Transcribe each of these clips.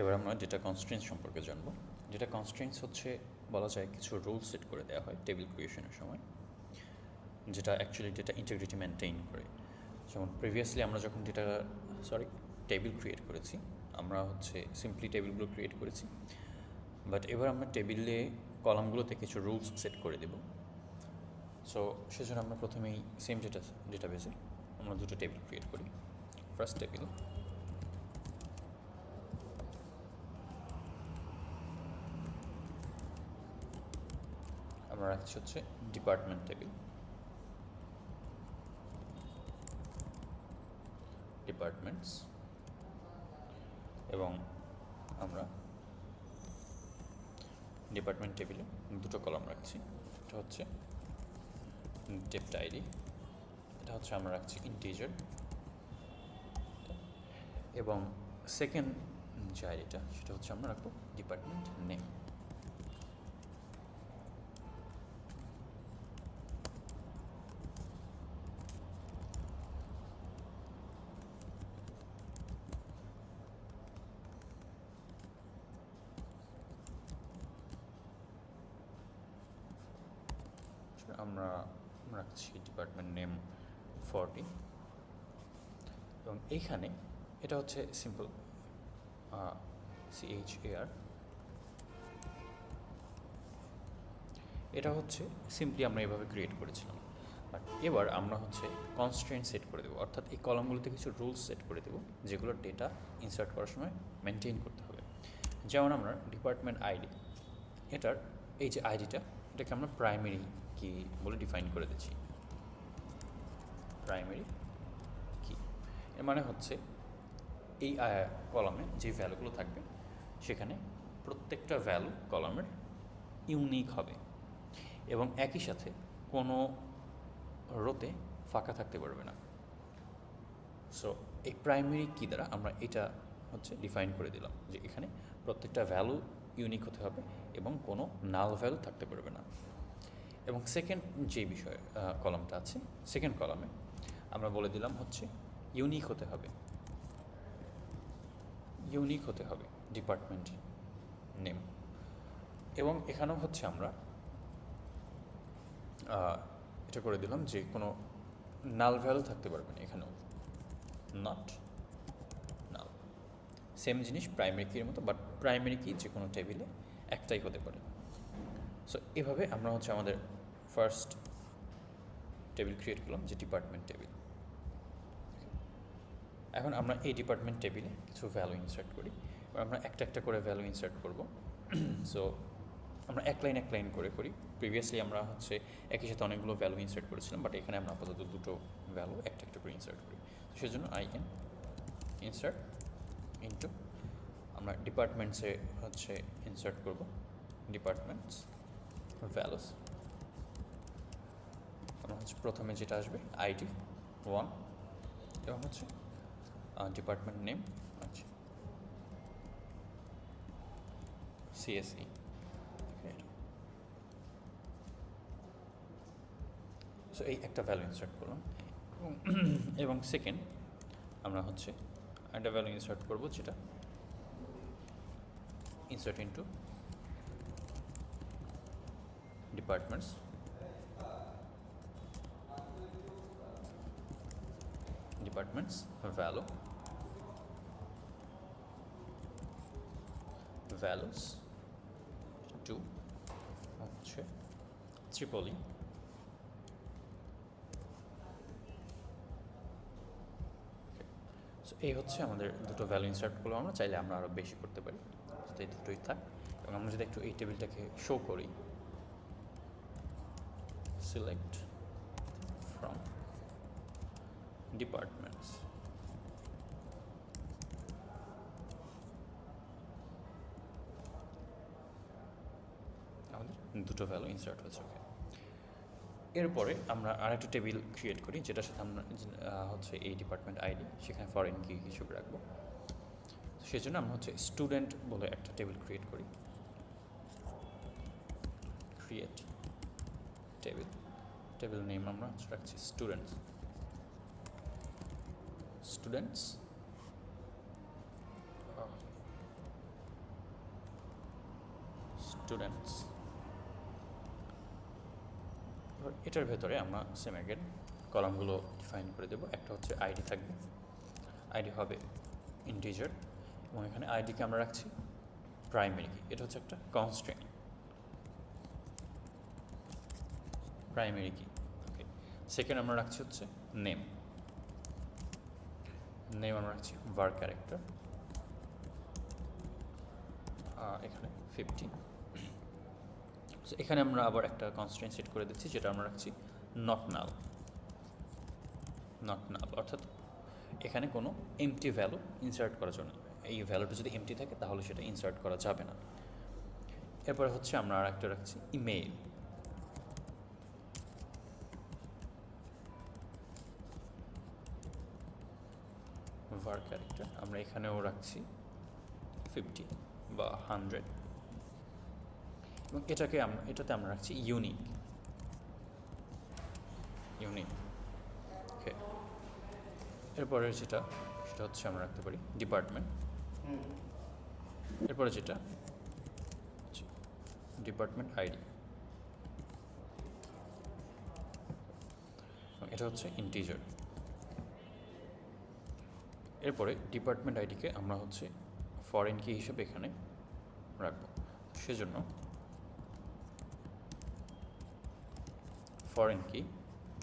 এবার আমরা data constraints সম্পর্কে জানবো। ডেটা কনস্ট্রেন্টস হচ্ছে বলা যায় কিছু রুল সেট করে দেওয়া হয় টেবিল ক্রিয়েশনের সময়, যেটা অ্যাকচুয়ালি ডেটা ইন্টিগ্রিটি মেনটেইন করে। যেমন প্রিভিয়াসলি আমরা যখন টেবিল ক্রিয়েট করেছি, আমরা হচ্ছে সিম্পলি টেবিলগুলো ক্রিয়েট করেছি, বাট এবার আমরা টেবিলে কলামগুলোতে কিছু রুলস সেট করে দেব। সো সেজন্য আমরা প্রথমেই সেম ডেটাবেসে আমরা দুটো টেবিল ক্রিয়েট করি। ফার্স্ট টেবিল, আমরা রাখছি হচ্ছে ডিপার্টমেন্ট টেবিল, ডিপার্টমেন্টস, এবং আমরা ডিপার্টমেন্ট টেবিলে দুটো কলাম রাখছি। এটা হচ্ছে ডেপ্ট আইডি, এটা হচ্ছে আমরা রাখছি ইন্টিজার, এবং সেকেন্ড যে আইডিটা সেটা হচ্ছে আমরা রাখবো ডিপার্টমেন্ট নেম। আমরা রাখছি ডিপার্টমেন্ট নেম 40, এবং এইখানে এটা হচ্ছে সিম্পল CHAR, এটা হচ্ছে সিম্পলি আমরা এভাবে ক্রিয়েট করেছিলাম। বাট এবার আমরা হচ্ছে কনস্ট্রেন্ট সেট করে দেবো, অর্থাৎ এই কলামগুলোতে কিছু রুলস সেট করে দেবো যেগুলো ডেটা ইনসার্ট করার সময় মেনটেন করতে হবে। যেমন আমরা ডিপার্টমেন্ট আইডি, এটার এই যে আইডিটা, এটাকে আমরা প্রাইমারি কি বলে ডিফাইন করে দিচ্ছি। প্রাইমারি কি এর মানে হচ্ছে এই কলামে যে ভ্যালুগুলো থাকবে সেখানে প্রত্যেকটা ভ্যালু কলামের ইউনিক হবে, এবং একই সাথে কোনো রোতে ফাঁকা থাকতে পারবে না। সো এই প্রাইমারি কি দ্বারা আমরা এটা হচ্ছে ডিফাইন করে দিলাম যে এখানে প্রত্যেকটা ভ্যালু ইউনিক হতে হবে এবং কোনো নাল ভ্যালু থাকতে পারবে না। এবং সেকেন্ড যে বিষয় কলামটা আছে, সেকেন্ড কলামে আমরা বলে দিলাম হচ্ছে ইউনিক হতে হবে, ইউনিক হতে হবে ডিপার্টমেন্ট নেম। এবং এখানেও হচ্ছে আমরা এটা করে দিলাম যে কোনো নাল ভ্যালু থাকতে পারবে না, এখানেও নট নাল। সেম জিনিস প্রাইমারি কির মতো, বাট প্রাইমারি কি যে কোনো টেবিলে একটাই হতে পারে। সো এভাবে আমরা হচ্ছে আমাদের ফার্স্ট টেবিল ক্রিয়েট করলাম যে ডিপার্টমেন্ট টেবিল। এখন আমরা এই ডিপার্টমেন্ট টেবিলে কিছু ভ্যালু ইনসার্ট করি, এবার আমরা একটা একটা করে ভ্যালু ইনসার্ট করব। সো আমরা এক লাইন করে করি। প্রিভিয়াসলি আমরা হচ্ছে একই সাথে অনেকগুলো ভ্যালু ইনসার্ট করেছিলাম, বাট এখানে আমরা আপাতত দুটো ভ্যালু একটা একটা করে ইনসার্ট করি। সেজন্য ইনসার্ট ইনটু আমরা ডিপার্টমেন্টসে হচ্ছে ইনসার্ট করব ডিপার্টমেন্টস ভ্যালুস। আমরা হচ্ছে প্রথমে যেটা আসবে আইডি 1, এবং হচ্ছে ডিপার্টমেন্ট নেম আছে CSE। সো এই একটা ভ্যালু ইনসার্ট করলাম, এবং সেকেন্ড আমরা হচ্ছে একটা ভ্যালু ইনসার্ট করব যেটা insert into departments value values 2 হচ্ছে ট্রিপলি সো এই হচ্ছে আমাদের দুটো ভ্যালু ইনসার্ট করলাম। আমরা চাইলে আমরা আরও বেশি করতে পারি, তো এই দুটোই থাক। এবং আমরা যদি একটু এই টেবিলটাকে শো করি, সিলেক্ট ফ্রম ডিপার্টমেন্টস, আমাদের দুটো ভ্যালু ইনসার্ট হচ্ছে। ওকে, এরপরে আমরা আরেকটা টেবিল ক্রিয়েট করি যেটার সাথে আমরা হচ্ছে এই ডিপার্টমেন্ট আইডি সেখানে ফরেন কি হিসেবে রাখবো। সেজন্য আমরা হচ্ছে স্টুডেন্ট বলে একটা টেবিল ক্রিয়েট করি। ক্রিয়েট টেবিল নেম আমরা রাখছি স্টুডেন্টস স্টুডেন্টস। এবার এটার ভেতরে আমরা সেম অ্যাগেন কলামগুলো ডিফাইন করে দেবো। একটা হচ্ছে আইডি থাকবে, আইডি হবে ইন্টিজার, এবং এখানে আইডিকে আমরা রাখছি প্রাইমারি কি, এটা হচ্ছে একটা কনস্ট্রেন্ট প্রাইমারি কি। ওকে, সেকেন্ড আমরা রাখছি হচ্ছে নেম, নেম আমরা রাখছি var ক্যারেক্টার, এখানে 50। সো এখানে আমরা আবার একটা কনস্ট্রেন্ট সেট করে দিচ্ছি, যেটা আমরা রাখছি নট নাল, নট নাল, অর্থাৎ এখানে কোনো এমটি ভ্যালু ইনসার্ট করার জন্য, এই ভ্যালুটা যদি এমটি থাকে তাহলে সেটা ইনসার্ট করা যাবে না। এরপরে হচ্ছে আমরা আর একটা রাখছি ইমেইল, var ক্যারেক্টার, আমরা এখানেও রাখছি 50 বা 100, এবং এটাতে আমরা রাখছি ইউনিক, ইউনিক। ওকে, এরপরে সেটা হচ্ছে আমরা রাখতে পারি ডিপার্টমেন্ট। এরপরে যেটা ডিপার্টমেন্ট আইডি, এটা হচ্ছে ইন্টিজার। এরপরে ডিপার্টমেন্ট আইডিকে আমরা হচ্ছে ফরেন কি হিসেবে এখানে রাখবো, সেজন্য ফরেন কি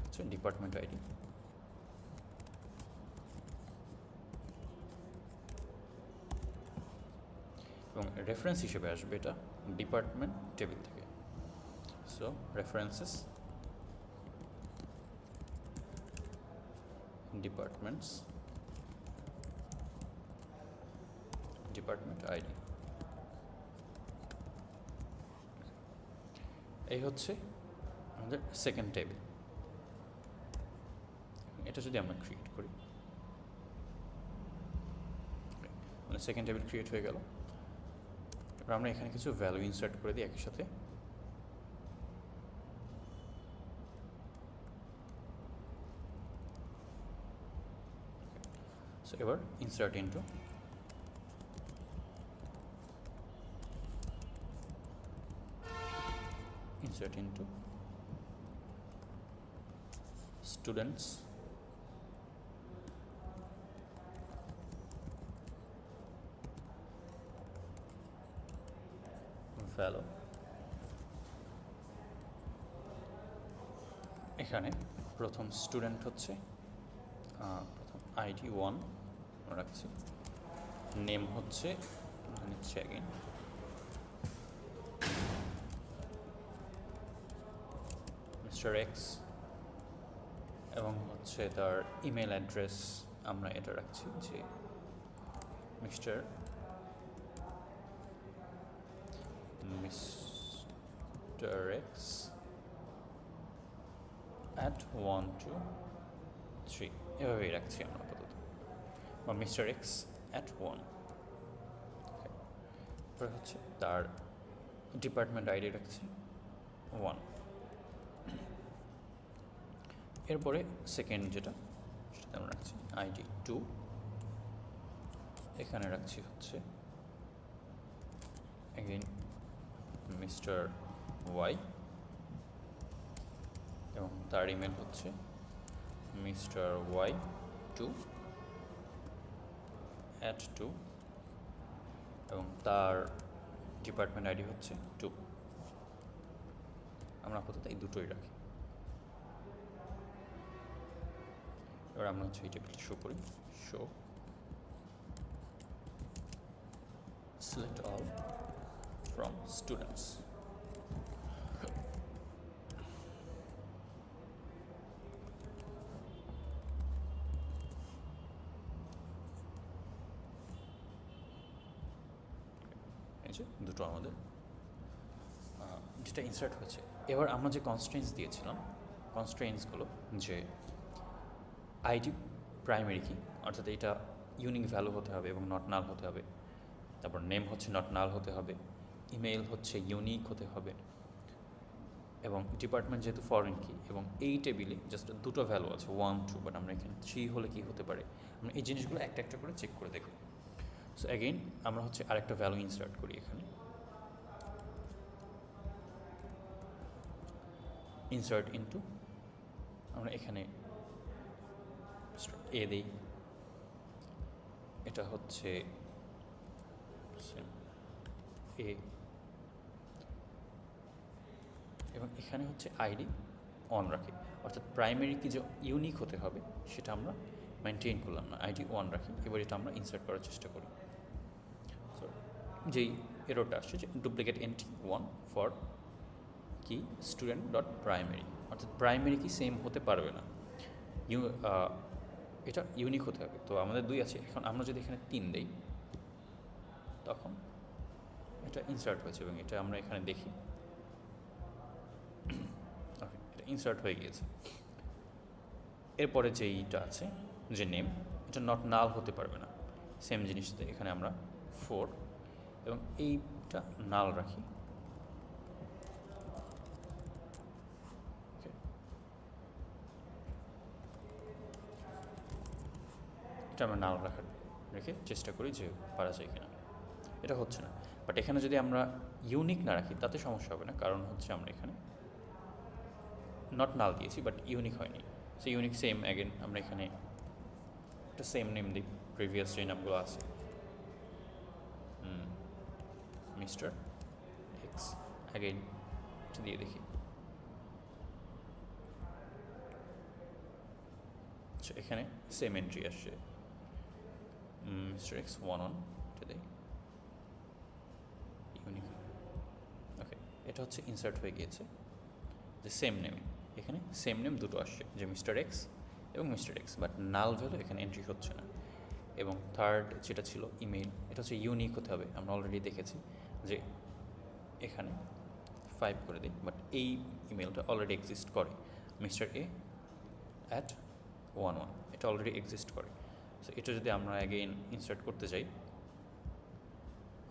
হচ্ছে ডিপার্টমেন্ট আইডি, এবং রেফারেন্স হিসেবে আসবে এটা ডিপার্টমেন্ট টেবিল থেকে। So references departments department ID. এই হচ্ছে আমাদের সেকেন্ড টেবিল। এটা যদি আমরা ক্রিয়েট করি, মানে সেকেন্ড টেবিল ক্রিয়েট হয়ে গেল। এবার আমরা এখানে কিছু ভ্যালু ইনসার্ট করে দিই একই সাথে। সো এবার ইনসার্ট ইনটু students value, এখানে প্রথম স্টুডেন্ট হচ্ছে প্রথম আইডি 1 রাখছি, নেম হচ্ছে নিচ্ছে অ্যাগেন মিস্টার এক্স, এবং হচ্ছে তার ইমেল অ্যাড্রেস আমরা এটা রাখছি যে মিস্টার এক্স @123, এভাবেই রাখছি আমরা আপাতত, বা মিস্টার এক্স @1। এরপরে হচ্ছে তার ডিপার্টমেন্ট আইডি রাখছি 1। এরপরে সেকেন্ড সেটাতে আমরা রাখছি আইডি 2, এখানে রাখছি হচ্ছে অ্যাগেন মিস্টার ওয়াই, এবং তার ইমেল হচ্ছে মিস্টার ওয়াই 2@2, এবং তার ডিপার্টমেন্ট আইডি হচ্ছে 2। আমরা আপাতত এই দুটোই রাখি। এবার আমরা হচ্ছে এই টেবিলটা শো করি, show select all from students। এই যে দুটো আমাদের যেটা ইনসার্ট হয়েছে। এবার আমরা যে কনস্ট্রেন্টস দিয়েছিলাম, কনস্ট্রেন্টসগুলো যে আইডি প্রাইমারি কি, অর্থাৎ এটা ইউনিক ভ্যালু হতে হবে এবং নট নাল হতে হবে, তারপর নেম হচ্ছে নট নাল হতে হবে, ইমেইল হচ্ছে ইউনিক হতে হবে, এবং ডিপার্টমেন্ট যেহেতু ফরেন কি, এবং এই টেবিলে জাস্ট দুটো ভ্যালু আছে 1 2, বাট আমরা এখানে 3 হলে কি হতে পারে, আমরা এই জিনিসগুলো একটা একটা করে চেক করে দেখব। সো অ্যাগেইন আমরা হচ্ছে আরেকটা ভ্যালু ইনসার্ট করি এখানে, ইনসার্ট ইনটু, আমরা এখানে এ দিই, এটা হচ্ছে এ, এবং এখানে হচ্ছে আইডি অন রাখি, অর্থাৎ প্রাইমারি কি যে ইউনিক হতে হবে সেটা আমরা মেনটেন করলাম না, আইডি ওয়ান রাখি। এবার এটা আমরা ইনসার্ট করার চেষ্টা করি। সো যেই এররটা আসছে যে ডুপ্লিকেট এন্ট্রি ওয়ান ফর কি স্টুডেন্ট ডট প্রাইমারি, অর্থাৎ প্রাইমারি কি সেম হতে পারবে না, এটা ইউনিক হতে হবে। তো আমাদের 2 আছে, এখন আমরা যদি এখানে 3 দেই তখন এটা ইনসার্ট হয়েছে, এবং এটা আমরা এখানে দেখি ওকে, এটা ইনসার্ট হয়ে গিয়েছে। এরপরে যেইটা আছে যে নেম, এটা নট নাল হতে পারবে না, সেম জিনিসটা এখানে আমরা 4 এবং এইটা নাল রাখি। এটা আমরা নাল রেখে চেষ্টা করি যে পারা যায় কিনা, এটা হচ্ছে না। বাট এখানে যদি আমরা ইউনিক না রাখি তাতে সমস্যা হবে না, কারণ হচ্ছে আমরা এখানে নট নাল দিয়েছি বাট ইউনিক হয়নি। সো ইউনিক সেম অ্যাগেন আমরা এখানে একটা সেম নেম দিই, প্রিভিয়াস যে নামগুলো আছে, মিস্টার এক্স অ্যাগেন এটা দিয়ে দেখি। আচ্ছা, এখানে সেম এন্ট্রি আসছে, মিস্টার এক্স 1 এটা দেই, ইউনিক। ওকে, এটা হচ্ছে ইনসার্ট হয়ে গিয়েছে যে সেম নেমে, এখানে সেম নেম দুটো আসছে, যে মিস্টার এক্স এবং mister x, but null value এখানে এন্ট্রি হচ্ছে না। এবং থার্ড যেটা ছিল ইমেল, এটা হচ্ছে ইউনিক হতে হবে, আমরা অলরেডি দেখেছি যে এখানে 5 করে দিই, বাট এই ইমেলটা অলরেডি এক্সিস্ট করে, মিস্টার এ অ্যাট 11, এটা অলরেডি এক্সিস্ট করে। সো এটা যদি আমরা অ্যাগেইন ইনসার্ট করতে যাই,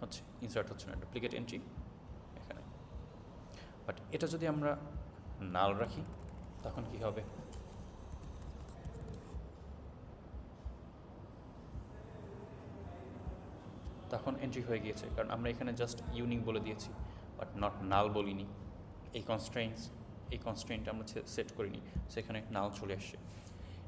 হচ্ছে ইনসার্ট হচ্ছে না, ডুপ্লিকেট এন্ট্রি এখানে। বাট এটা যদি আমরা নাল রাখি তখন কি হবে, তখন এন্ট্রি হয়ে গিয়েছে, কারণ আমরা এখানে জাস্ট ইউনিক বলে দিয়েছি বাট নট নাল বলিনি। এই কনস্ট্রেন্ট আমরা সেট করিনি, সেখানে নাল চলে আসছে।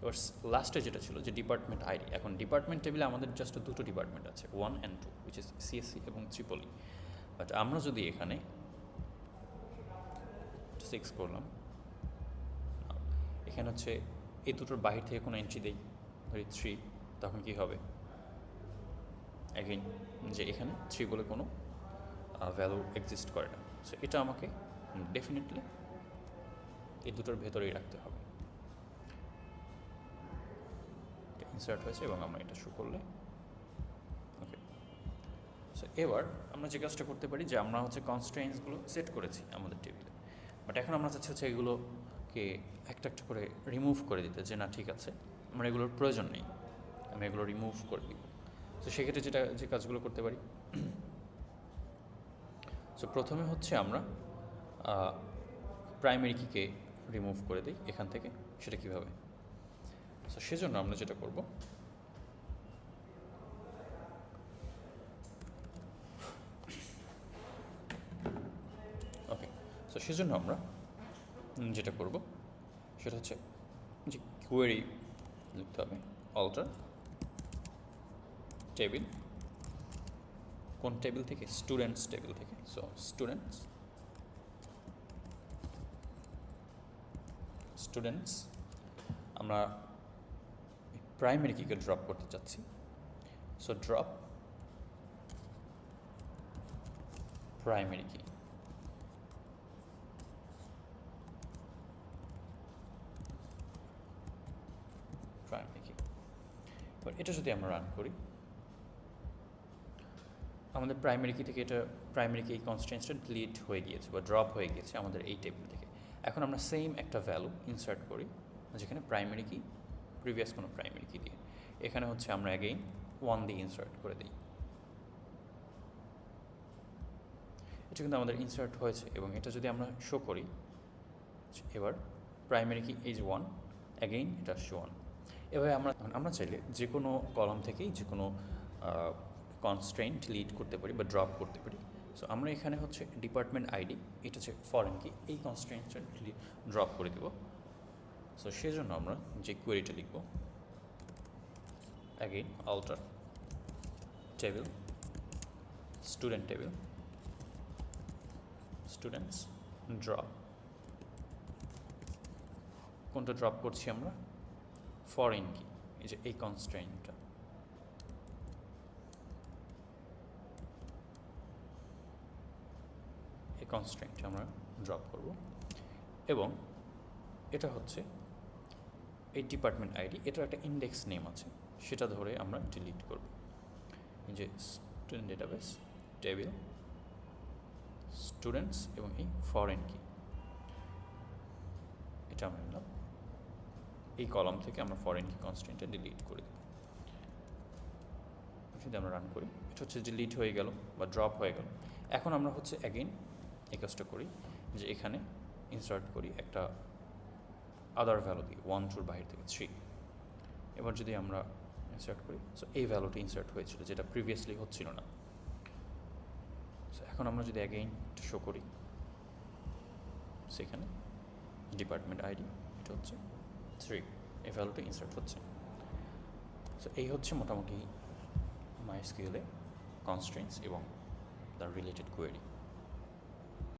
এবার লাস্টে যেটা ছিল যে ডিপার্টমেন্ট আইডি, এখন ডিপার্টমেন্ট টেবিলে আমাদের জাস্ট 2টো ডিপার্টমেন্ট আছে, 1 and 2, উইচ ইজ সিএসসি এবং ট্রিপলি। বাট আমরা যদি এখানে 6 করলাম, এখানে হচ্ছে এই দুটোর বাহির থেকে কোনো এন্ট্রি দেই, ধরি 3, তখন কি হবে অ্যাগেইন যে এখানে 3 বলে কোনো ভ্যালু এক্সিস্ট করে না। সো এটা আমাকে ডেফিনেটলি এই দুটোর ভেতরেই রাখতে হবে। এটা ইনসার্ট হয়েছে এবং আমরা এটা শো করলে ওকে। সো এবার আমরা যে কাজটা করতে পারি যে আমরা হচ্ছে কনস্ট্রেন্টসগুলো সেট করেছি আমাদের টেবিলে, বাট এখন আমরা চাচ্ছি হচ্ছে এগুলোকে একটা একটা করে রিমুভ করে দিতে, যে না ঠিক আছে আমার এগুলোর প্রয়োজন নেই, আমি এগুলো রিমুভ করে দিব। তো সেক্ষেত্রে যে কাজগুলো করতে পারি, সো প্রথমে হচ্ছে আমরা প্রাইমারি কিকে রিমুভ করে দিই এখান থেকে। সেটা কীভাবে, সো সেজন্য আমরা যেটা করব, ওকে, সো সেজন্য আমরা যেটা করব সেটা হচ্ছে যে কোয়েরি লিখতে হবে, অল্টার টেবিল, কোন টেবিল থেকে, স্টুডেন্টস টেবিল থেকে। সো স্টুডেন্টস আমরা প্রাইমারি কিকে ড্রপ করতে চাচ্ছি, সো ড্রপ প্রাইমারি কি, এবার এটা যদি আমরা রান করি, আমাদের প্রাইমারি কি থেকে এটা প্রাইমারি কি এই কনস্ট্রেন্টসটা ডিলিট হয়ে গিয়েছে বা ড্রপ হয়ে গিয়েছে আমাদের এই টেবিল থেকে। এখন আমরা সেম একটা ভ্যালু ইনসার্ট করি যেখানে প্রাইমারি কি প্রিভিয়াস কোনো প্রাইমারি কি দিয়ে, এখানে হচ্ছে আমরা অ্যাগেইন 1 দিয়ে ইনসার্ট করে দিই। এটা কিন্তু আমাদের ইনসার্ট হয়েছে এবং এটা যদি আমরা শো করি, এবার প্রাইমারি কি এই যে 1, অ্যাগেইন এটা শো 1। এভাবে আমরা চাইলে যে কোনো কলাম থেকেই যে কোনো কনস্ট্রেন্ট ডিলিট করতে পারি বা ড্রপ করতে পারি সো আমরা এখানে হচ্ছে ডিপার্টমেন্ট আইডি, এটা হচ্ছে ফরেন কি, এই কনস্ট্রেন্টটা ড্রপ করে দেব। সো সেজন্য আমরা যে কোয়েরিটা লিখব, again alter table student table students drop. কোনটা ড্রপ করছি আমরা? ফরেন কি, এই যে এই কনস্ট্রেন্টটা। এই কনস্ট্রেন্টটা আমরা ড্রপ করব এবং এটা হচ্ছে এই ডিপার্টমেন্ট আইডি, এটার একটা ইন্ডেক্স নেম আছে, সেটা ধরে আমরা ডিলিট করব। এই যে স্টুডেন্ট ডেটাবেস টেবিল স্টুডেন্টস এবং এই ফরেন কি, এটা আমরা নিলাম। এই কলাম থেকে আমরা ফরেন কি কনস্ট্রেন্টটা ডিলিট করে দেব। যদি আমরা রান করি, এটা হচ্ছে ডিলিট হয়ে গেল বা ড্রপ হয়ে গেল। এখন আমরা হচ্ছে অ্যাগেইন এই কাজটা করি যে এখানে ইনসার্ট করি একটা আদার ভ্যালু দিই 1 2 বাহির থেকে 3। এবার যদি আমরা ইনসার্ট করি, সো এই ভ্যালুটি ইনসার্ট হয়েছিল যেটা প্রিভিয়াসলি হচ্ছিল না। সো এখন আমরা যদি অ্যাগেইন শো করি, সেখানে ডিপার্টমেন্ট আইডি এটা হচ্ছে 3, এই ভ্যালুটা ইনসার্ট হচ্ছে। সো এই হচ্ছে মোটামুটি MySQL এ কনস্ট্রেন্টস এবং তার রিলেটেড কোয়েরি।